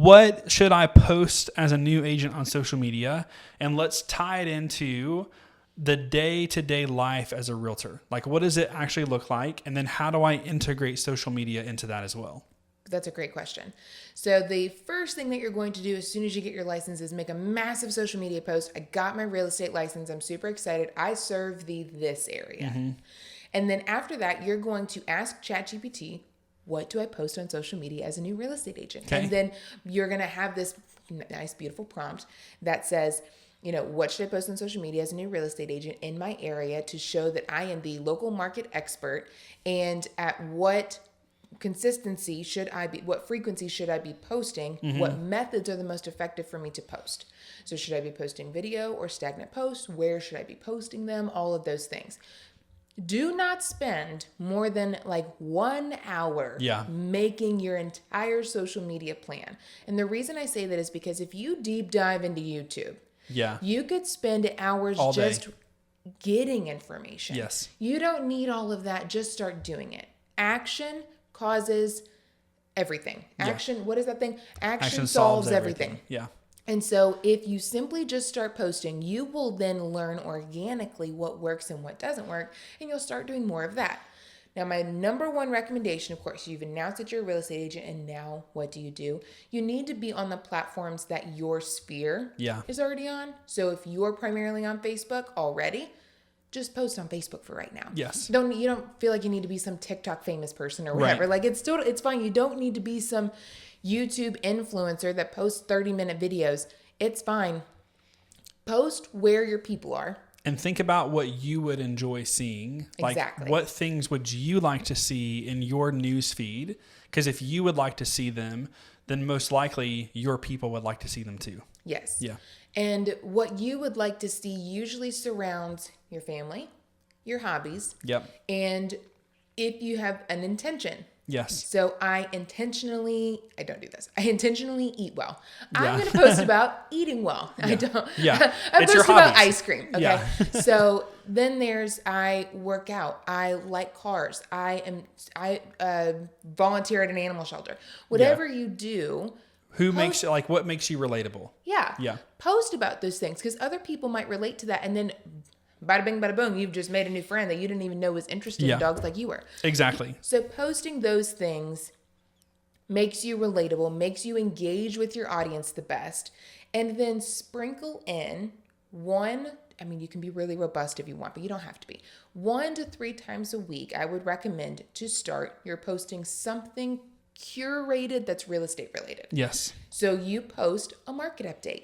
what should I post as a new agent on social media? And let's tie it into the day-to-day life as a realtor. Like, what does it actually look like? And then how do I integrate social media into that as well? That's a great question. So the first thing that you're going to do as soon as you get your license is make a massive social media post. I got my real estate license. I'm super excited. I serve this area. Mm-hmm. And then after that, you're going to ask ChatGPT, what do I post on social media as a new real estate agent? Okay. And then you're going to have this nice, beautiful prompt that says, what should I post on social media as a new real estate agent in my area to show that I am the local market expert, and at what consistency should I be, what frequency should I be posting? Mm-hmm. What methods are the most effective for me to post? So should I be posting video or stagnant posts? Where should I be posting them? All of those things. Do not spend more than 1 hour making your entire social media plan. And the reason I say that is because if you deep dive into YouTube, you could spend hours all just getting information. Yes. You don't need all of that. Just start doing it. Action causes everything. Action, what is that thing? Action solves everything. Yeah. And so if you simply just start posting, you will then learn organically what works and what doesn't work, and you'll start doing more of that. Now, my number one recommendation, of course, you've announced that you're a real estate agent, and now what do? You need to be on the platforms that your sphere is already on. So if you're primarily on Facebook already, just post on Facebook for right now. Yes. You don't feel like you need to be some TikTok famous person or whatever. Right. It's fine. You don't need to be some YouTube influencer that posts 30-minute videos. It's fine. Post where your people are. And think about what you would enjoy seeing. Exactly. What things would you like to see in your news feed? Because if you would like to see them, then most likely your people would like to see them too. Yes. Yeah. And what you would like to see usually surrounds your family, your hobbies. Yep. And if you have an intention. Yes. So I don't do this. I intentionally eat well. Yeah. I'm going to post about eating well. Yeah. I don't. Yeah. I post about ice cream. Okay. Yeah. So then I work out. I like cars. I volunteer at an animal shelter. Whatever you do. What makes you relatable? Yeah. Yeah. Post about those things because other people might relate to that, and then bada bing, bada boom, you've just made a new friend that you didn't even know was interested in dogs like you were. Exactly. So posting those things makes you relatable, makes you engage with your audience the best, and then sprinkle in you can be really robust if you want, but you don't have to be. 1 to 3 times a week, I would recommend to start, you're posting something curated that's real estate related. Yes. So you post a market update.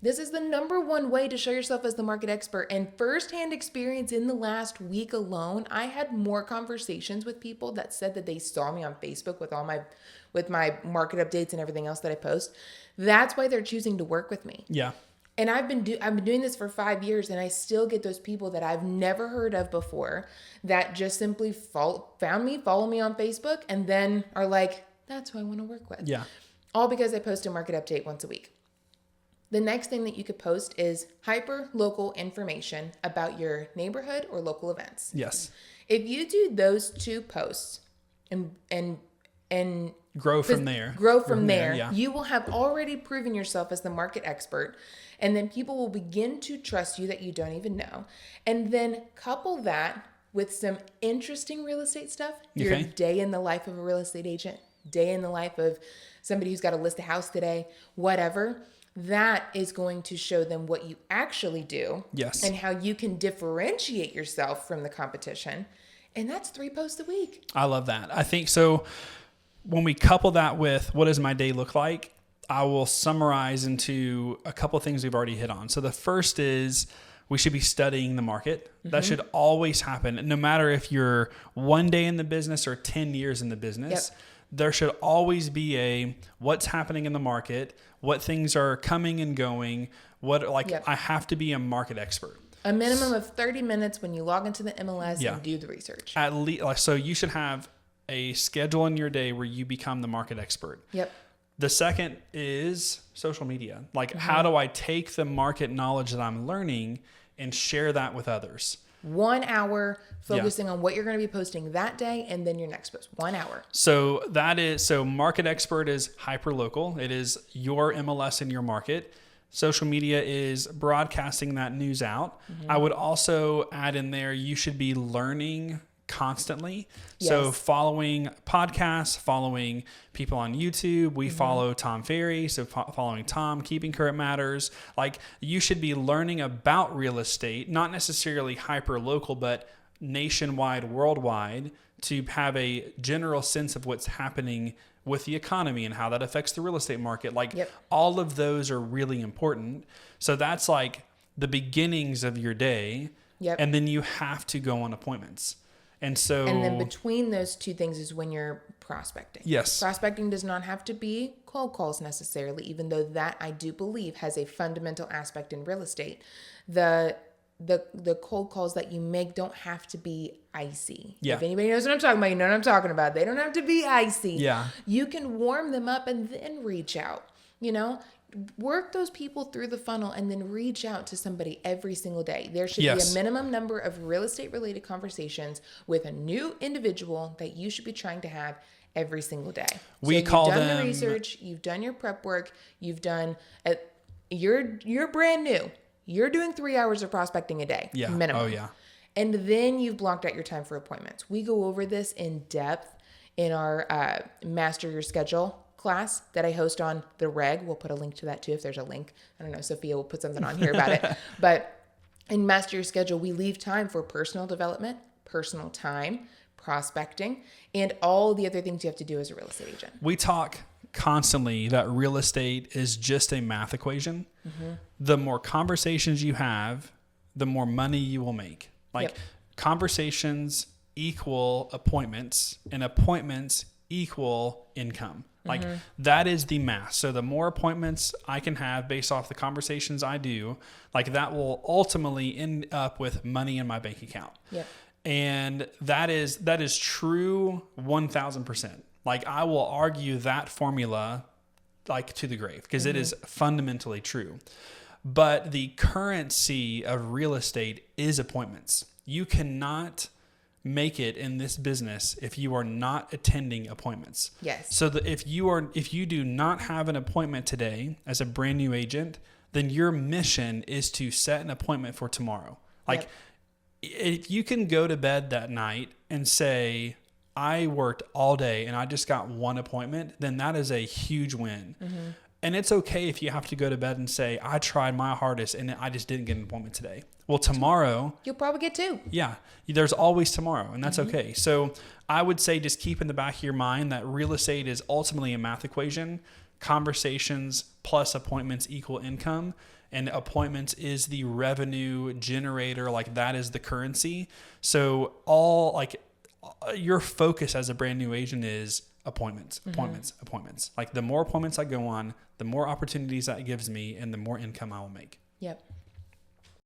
This is the number one way to show yourself as the market expert. And firsthand experience in the last week alone, I had more conversations with people that said that they saw me on Facebook with my market updates and everything else that I post. That's why they're choosing to work with me. Yeah. And I've been doing this for 5 years, and I still get those people that I've never heard of before that just simply follow me on Facebook, and then are like, that's who I want to work with. Yeah. All because I post a market update once a week. The next thing that you could post is hyper-local information about your neighborhood or local events. Yes. If you do those 2 posts and grow from there, yeah. You will have already proven yourself as the market expert, and then people will begin to trust you that you don't even know. And then couple that with some interesting real estate stuff, your day in the life of a real estate agent, day in the life of somebody who's got to list a house today, whatever. That is going to show them what you actually do. Yes. And how you can differentiate yourself from the competition. And that's 3 posts a week. I love that. I think so. When we couple that with what does my day look like, I will summarize into a couple of things we've already hit on. So the first is we should be studying the market. Mm-hmm. That should always happen. No matter if you're 1 day in the business or 10 years in the business. Yep. There should always be what's happening in the market, what things are coming and going, I have to be a market expert. A minimum of 30 minutes when you log into the MLS and do the research. At least, so you should have a schedule in your day where you become the market expert. Yep. The second is social media. How do I take the market knowledge that I'm learning and share that with others? 1 hour focusing on what you're going to be posting that day and then your next post. 1 hour. So Market Expert is hyper local. It is your MLS in your market. Social media is broadcasting that news out. I would also add in there, you should be learning constantly. Yes. So following podcasts, following people on YouTube. We follow Tom Ferry. So following Tom, Keeping Current Matters. Like, you should be learning about real estate, not necessarily hyper local, but nationwide, worldwide, to have a general sense of what's happening with the economy and how that affects the real estate market. Like, all of those are really important. So that's like the beginnings of your day. And then you have to go on appointments. And then between those two things is when you're prospecting. Yes. Prospecting does not have to be cold calls necessarily, even though that I do believe has a fundamental aspect in real estate. The cold calls that you make don't have to be icy. Yeah. If anybody knows what I'm talking about, you know what I'm talking about. They don't have to be icy. Yeah. You can warm them up and then reach out. Work those people through the funnel and then reach out to somebody every single day. There should be a minimum number of real estate related conversations with a new individual that you should be trying to have every single day. You've done the research, you've done your prep work, you've done you're brand new. You're doing 3 hours of prospecting a day, minimum. Oh yeah. And then you've blocked out your time for appointments. We go over this in depth in our Master Your Schedule class that I host on the Reg. We'll put a link to that too if there's a link. I don't know, Sophia will put something on here about it. But in Master Your Schedule, we leave time for personal development, personal time, prospecting, and all the other things you have to do as a real estate agent. We talk constantly that real estate is just a math equation. The more conversations you have, the more money you will make. Like, conversations equal appointments, and appointments equal income. Like, that is the math. So the more appointments I can have based off the conversations I do, like, that will ultimately end up with money in my bank account. And that is true 1,000%. Like, I will argue that formula like to the grave because it is fundamentally true. But the currency of real estate is appointments. You cannot make it in this business if you are not attending appointments. Yes. So that if you do not have an appointment today as a brand new agent, then your mission is to set an appointment for tomorrow. Like, if you can go to bed that night and say, I worked all day and I just got one appointment, then that is a huge win. And it's okay if you have to go to bed and say, I tried my hardest and I just didn't get an appointment today. Well, tomorrow, you'll probably get two. Yeah. There's always tomorrow, and that's okay. So I would say just keep in the back of your mind that real estate is ultimately a math equation. Conversations plus appointments equal income, and appointments is the revenue generator. Like, that is the currency. So your focus as a brand new agent is appointments. Like, the more appointments I go on, the more opportunities that gives me and the more income I will make. Yep.